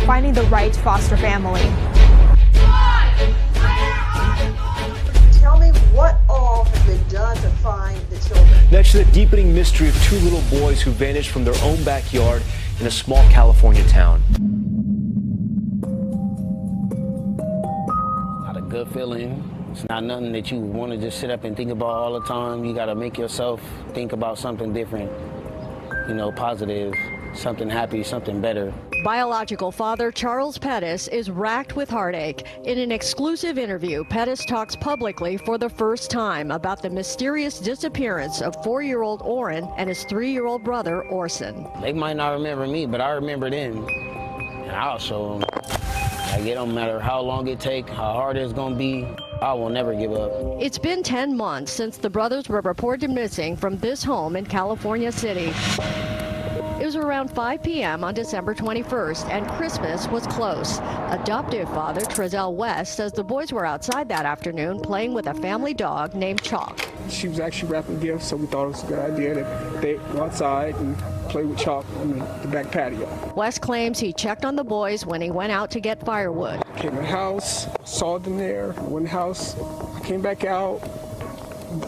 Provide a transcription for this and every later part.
finding the right foster family. Tell me what all has been done to find the children. Next to the deepening mystery of two little boys who vanished from their own backyard in a small California town. Not a good feeling. It's not nothing that you want to just sit up and think about all the time. You got to make yourself think about something different, you know, positive, something happy, something better. Biological father Charles PETTUS is racked with heartache. In an exclusive interview, PETTUS talks publicly for the first time about the mysterious disappearance of 4-year-old Orrin and his 3-year-old brother Orson. They might not remember me, but I remember them, and I'll show them. Like, it don't matter how long it takes, how hard it's going to be, I will never give up. It's been 10 months since the brothers were reported missing from this home in California City. It was around 5 p.m. on December 21st, and Christmas was close. Adoptive father Trezell West says the boys were outside that afternoon playing with a family dog named Chalk. She was actually wrapping gifts, so we thought it was a good idea that they go outside and play with Chalk on the back patio. West claims he checked on the boys when he went out to get firewood. Came in the house, saw them there, went in the house, I came back out,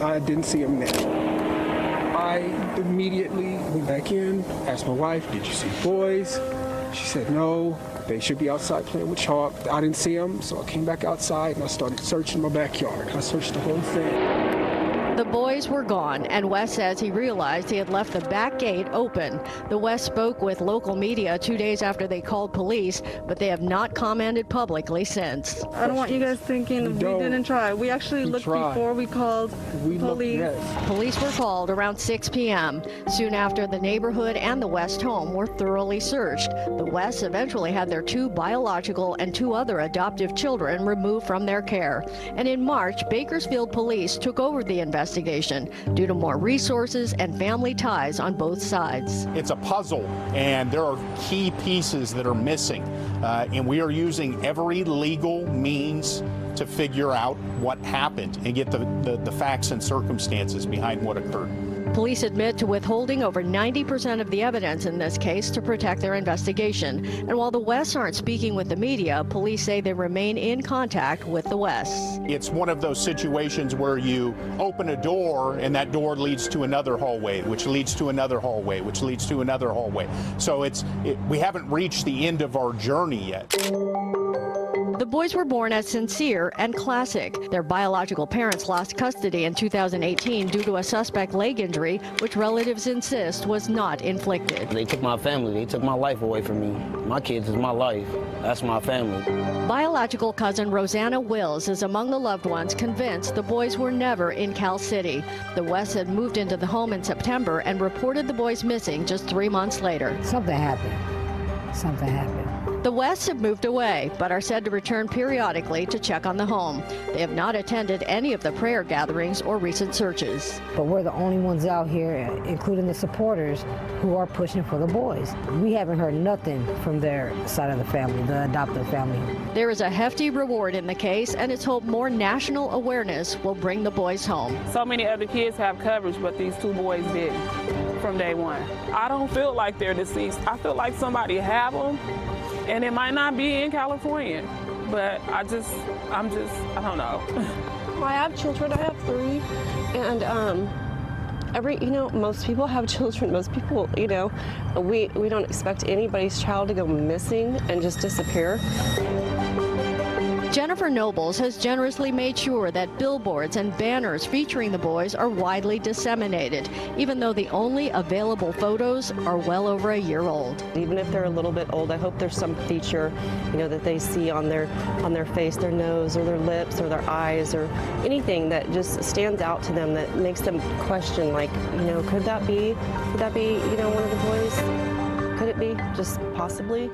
I didn't see them there. I immediately went back in, asked my wife, did you see the boys? She said no, they should be outside playing with Chalk. I didn't see them, so I came back outside and I started searching my backyard. I searched the whole thing. The boys were gone, and West says he realized he had left the back gate open. The West spoke with local media 2 days after they called police, but they have not commented publicly since. I don't want you guys thinking we didn't try. We actually looked before we called police. Police were called around 6 p.m. Soon after, the neighborhood and the West home were thoroughly searched. The Wests eventually had their 2 biological and 2 other adoptive children removed from their care. And in March, Bakersfield police took over the investigation due to more resources and family ties on both sides. It's a puzzle, and there are key pieces that are missing, and we are using every legal means to figure out what happened and get the facts and circumstances behind what occurred. Police admit to withholding over 90% of the evidence in this case to protect their investigation. And while the Wests aren't speaking with the media, police say they remain in contact with the Wests. It's one of those situations where you open a door and that door leads to another hallway, which leads to another hallway, which leads to another hallway. So we haven't reached the end of our journey yet. The boys were born as Sincere and Classic. Their biological parents lost custody in 2018 due to a suspect leg injury, which relatives insist was not inflicted. They took my family. They took my life away from me. My kids is my life. That's my family. Biological cousin Rosanna Wills is among the loved ones convinced the boys were never in Cal City. The Wests had moved into the home in September and reported the boys missing just 3 months later. Something happened. Something happened. The Wests have moved away, but are said to return periodically to check on the home. They have not attended any of the prayer gatherings or recent searches. But we're the only ones out here, including the supporters, who are pushing for the boys. We haven't heard nothing from their side of the family, the adoptive family. There is a hefty reward in the case, and it's hoped more national awareness will bring the boys home. So many other kids have coverage, but these 2 boys didn't from day one. I don't feel like they're deceased. I feel like somebody have them. And it might not be in California, but I don't know. Well, I have children, I have 3, and most people have children. Most people, we don't expect anybody's child to go missing and just disappear. Jennifer Nobles has generously made sure that billboards and banners featuring the boys are widely disseminated, even though the only available photos are well over a year old. Even if they're a little bit old, I hope there's some feature, that they see on their face, their nose, or their lips, or their eyes, or anything that just stands out to them that makes them question, like, could that be, one of the boys? Could it be, just possibly?